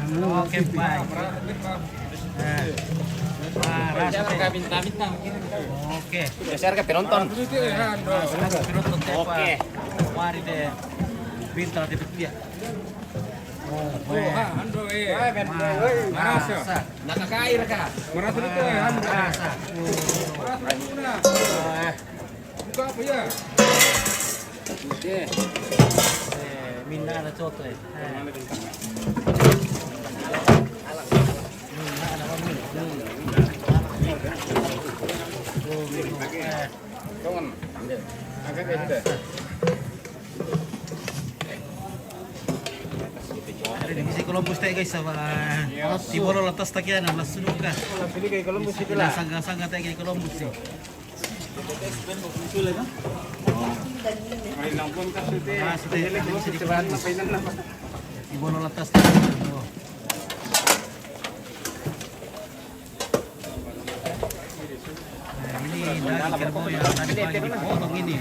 Oke, baik. Rasa bintang-bintang. Oke. Geser ke penonton. Oke. Mari deh. Bintang di dia. Marasa. Nakakair ka. Marasa dito Marasa. Buka apa ya? Minna ada coto ya. Di Columbus tayo guys sama si Bolo lantas takian na sunod ka. Pili kay Columbus ito Sila sangga tayo kay Columbus eh. May lampon ka sute. Si Bolo lantas tayo. Ini daging kerbau yang tadi pagi dipotong ini.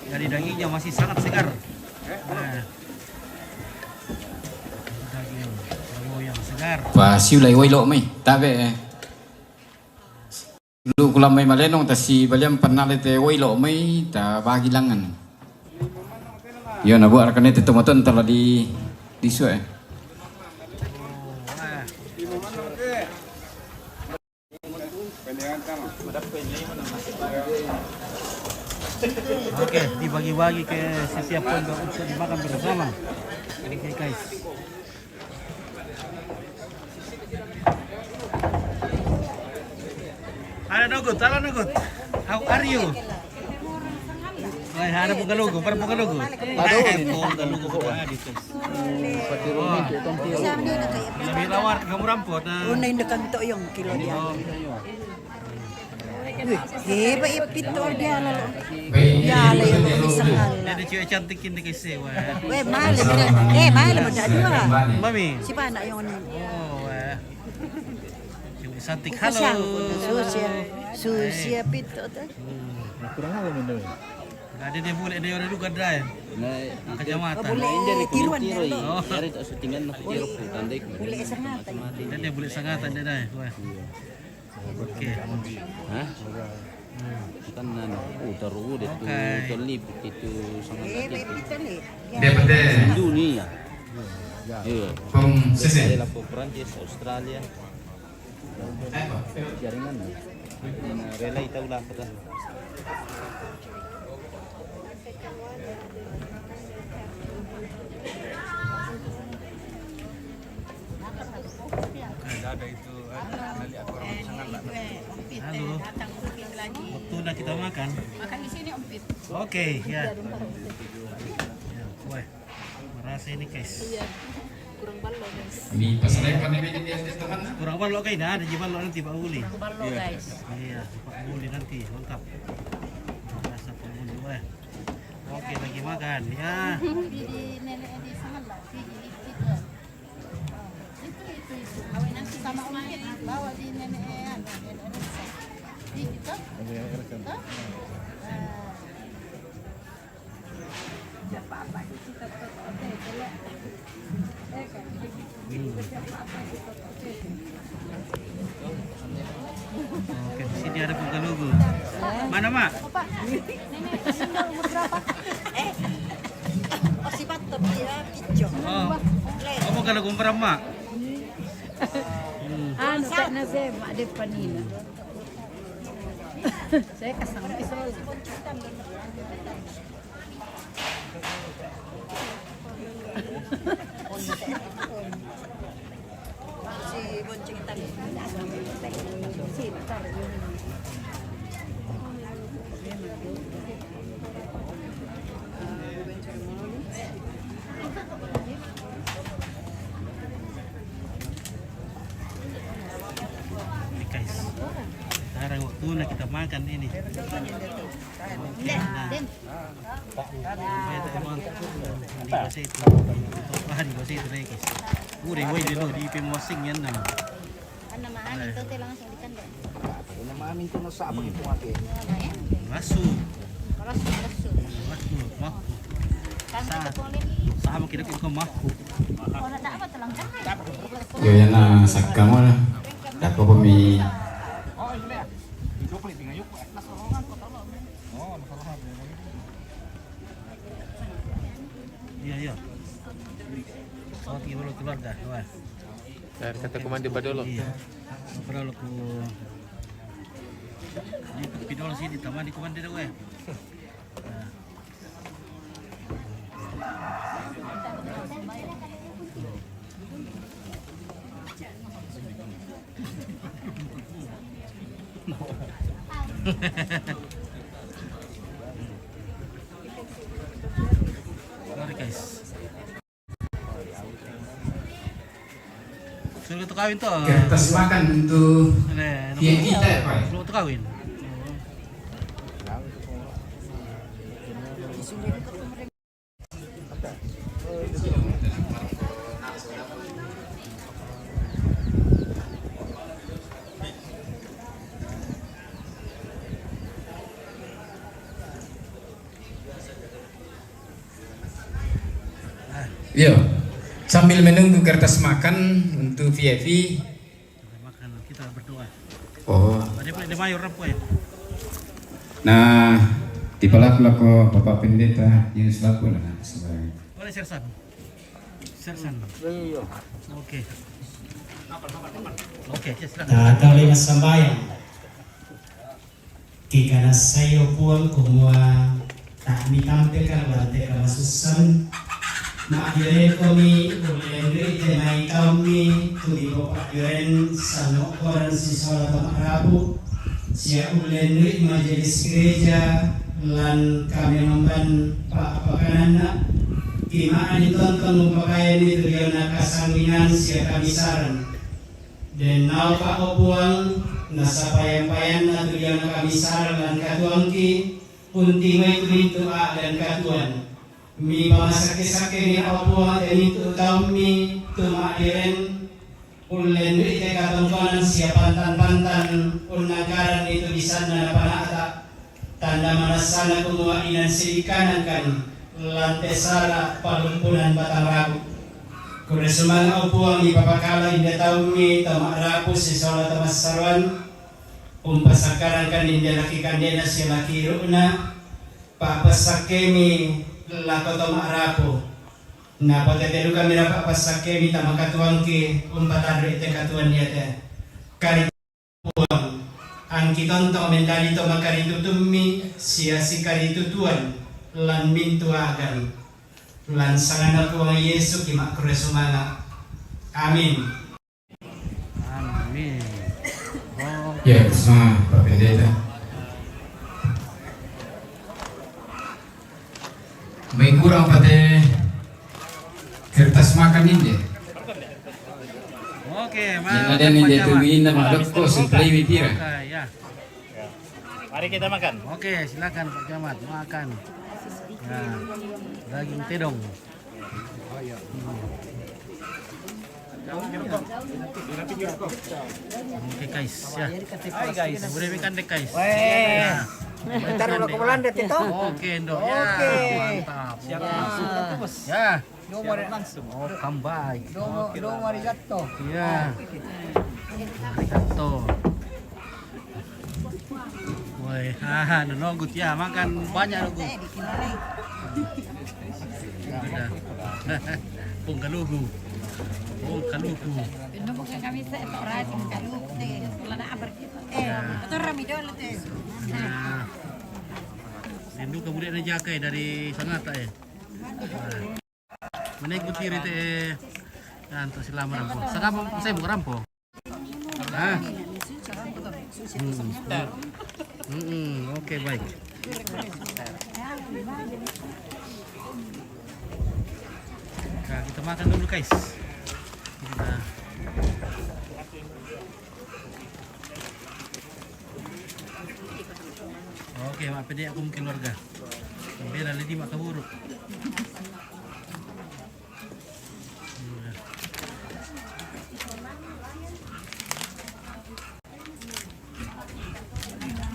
Dari dagingnya masih sangat segar. Daging kerbau yang segar. Và siêu lấy quay lộ mày ta về lu kulam may malenong ta si baliam panal te quay lộ mày ta bagi langan yun na buat kan itu tomaton tala di suai Oke, dibagi-bagi ke setiap pondok untuk dimakan bersama. Oke guys. Ada Nogut, How are you? Ay, ada Pugalugo, para Pugalugo. Pugalugo pa dito. Lebih lawar, kamu rampot na. Unay na kanto yung kilo niya. Ba ipito dia lalo. Ya la yung isang ala. Ada cewek cantik ini guys. Weh, mahal mo dua. Mami. Si pana yung ni. Oh, cewek cantik. Halo. Susia pito ta. Kurang apa bener? Ada dia boleh dia orang juga dah. Kecamatan. Boleh tiruan dia. Oh, Dari tak settingan nak tiro ko tandai ko. Boleh sangatan. dia boleh sangatan dia dah. Oke. Hah? Kan ano, taruh deh tu tolip itu sangat Ba ipito ni. depende dunia. Iya. from sisi Ada lapor Prancis, Australia. Jaringan. Rela itaw lang kita. Ada itu lihat orang sangat lah. Halo. Waktunya kita makan. Makan di sini Ompit. Oke, ya. Wah, merasa ini guys. Iya. Kurang balo guys. ini pasalnya pandemi ini teman Kurang balok kayak ada jiban lo nanti Pak Uli. Kurang balo guys. Iya, Pak Uli nanti lengkap. Rasa Pak Uli. Wah. Oke, lagi makan ya. Di nenek di sana lah. Itu. Itu. Awak nanti sama Ompit bawa di nenek di kita. Apa kita Oke, di sini ada Pugalugo. Mana, Mak? Nenek tinggal umur berapa? Si pato dia picho. Oh, kamu kalau kumpara, Mak? Ano tak na saya mak de panina. Saya kasang pisau. Si bonceng tadi. Ini guys. Sekarang waktunya kita makan ini. Nah, emang di bahasa itu. Di bahasa itu nih guys. Udah, woi dulu di pemosing yan na. Ano maan ito te langsung ditanda. Nama amin tu nasa apa gitu ake. Masuk. Rasu. Masuk. Kan kita boleh. Sama kita ke maku. Oh, nak apa telang kan? Yo yan na sakka mo na. Dako pa mi Iya, iya. Oh, baru keluarga, wah. Dari kata komando Badolo. Iya. Padahal aku di pidol sih di taman di komando gue. Nah. Sorry guys. Suruh kita kawin tuh. kertas makan untuk yang kita ya Pak. Suruh kita kawin. Yo, sambil menunggu kertas makan untuk VIP. Makan kita berdoa. Oh, Ada mayor apa ya? nah dipelak-pelak Bapak Pendeta Yunus Lapu lah sebagai. Boleh sersan. Sersan. Oke. Oke, silakan. Tatau lima sambayang kikana sayo puang kumua tak ditampilkan lantai kamasusan maakirin kami ulendri jenai kami tuli bapak yuren sano koran si sholat rabu sia ulendri majelis gereja lan kami memban pak pakanana kimaan ditonton mupakayan itu yana kasanginan sia kabisaran dan nau pak opuang nasa payan-payan na tulian kabisaran lan katuang ki punti may tulinto a dan katuan mi pamasake-sake ni opuang dan itu kami tumairen ulen ite katongkonan siya pantan-pantan unagaran itu di sana na panata tanda manasana kumuha inan silikanan kan lantesara palumpunan batang rabu kuna sumanga upuang ipapakala inda taumi tamak rabu si sola tamas sarwan umpasakaran kan inda laki kandena si laki runa papasakemi lako tamak rabu na patetelu kami na papasakemi tamakatuang ki umpatadro ite katuan niya te kari upuang ang kitontong mendalito makaritutummi siya si karitutuan lan mintuagan lan sangana po ang Yesu kimakresumana. Amin. Amin. Oh, Ya, bersama Pak Pendeta. May kurang pada kertas makan ini. oke, Yang ada nih dia tuwin na magdokto supply with tira. Oke, ya. Mari kita makan. Oke, silakan Pak Camat makan. Ya, daging tedong. Oke guys, ya. Hai guys, boleh makan deh guys. Ya. Ntar udah kemulan deh itu. Oke, Ndok. Ya, mantap. Siap langsung. Ya. Domo langsung. Oh, kambay. Domo arigato. Ya. Arigato. Woi, nunggut ya, makan banyak nunggut. Udah. Pung kalugu. Pung kalugu. Pinumbukan kami sa ito rating kaluk deh. Wala na abar kita. Ito ramidol ito. Nah, rindu kemudian ada jakai dari Sanata ya. Menaik butir itu ya untuk selama rampo. Sekarang saya bukan rampo. Ah. Oke baik. Nah, kita makan dulu guys. Nah. Oke, mak pede aku mungkin keluarga. Bela lidi mak kaburu.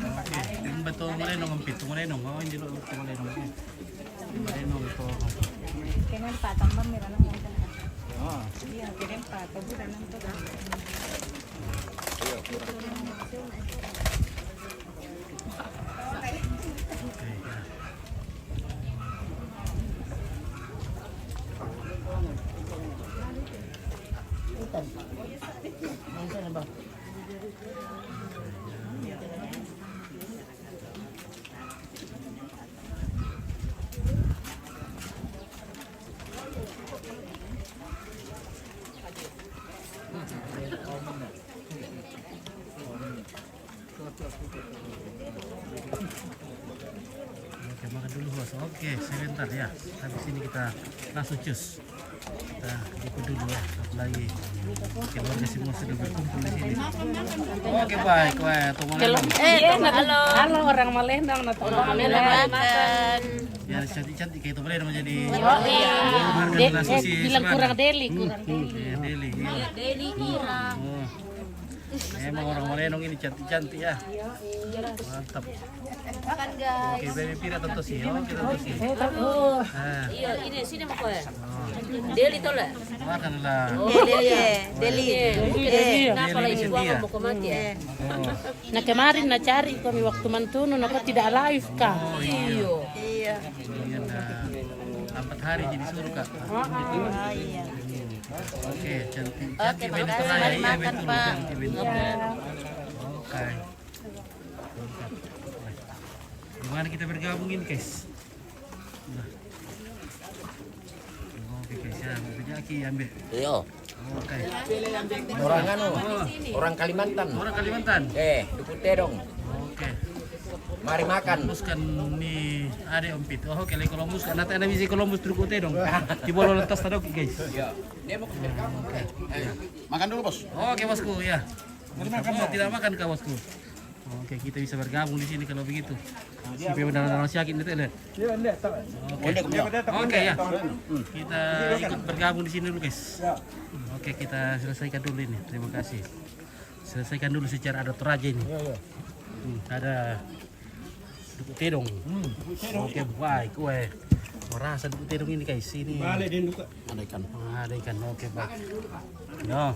Oke, yung bato mulai nong ampit, mulai nong, oh hindi lo mulai nong. Mulai nong to. Kailan patang ba meron ng Iya, kirim Pak. Pagburan lang to. Oke, makan dulu bos. Oke, sebentar ya. Habis ini kita langsung cus. Kita ikut dulu ya. Satu lagi. Keluarga semua sudah berkumpul di sini. Oke, baik. Wah, tunggu Halo orang Malendang na to. Makan. Ya, cantik-cantik kayak itu boleh menjadi. Bilang kurang deli, Deli. Iya. Deli Ira. Oh. Emang orang Malenong ini cantik-cantik ya. Mantap. Makan guys. Oke, baby pira tentu sih. Oke, tentu sih. Nah, Iya, ini sini mau kowe. Deli to le. makanlah. Deli. Kenapa Deli lagi setia. gua mau mati ya? Oh. Nah kemarin na cari kami waktu mantuno napa tidak live kah? Oh iya. Iya. Iya nah. 4 hari jadi suruh kak. Oh iya. Oke, cantik. Cantik betul lah ya. Iya betul. Cantik betul. Oke. Mantap. Gimana kita bergabung ini guys? Nah. Oke guys ya, mau Aki ambil. Iya. Oke. Orang orang Kalimantan. Orang Kalimantan. Dukute dong. Oke. Mari makan. Muskan ni ada ompit. Oh, kalau Columbus kan nanti ada misi Columbus trukute dong. Di bola letas tadi guys. Dia mau ke kamu. Makan dulu, Bos. Oke bosku ya. Oh, tidak makan kau bosku. Oke, kita bisa bergabung di sini kalau begitu. Si benar-benar yakin itu lihat. Oke ya. Kita ikut bergabung di sini dulu guys. Oke, kita selesaikan dulu ini. Terima kasih. Selesaikan dulu secara adat Toraja ini. Ada dukut tedong. Oke, baik. Kue. Rasa dukut tedong ini guys. Ini. Ada ikan. Ada ikan. Oke, baik. Yo.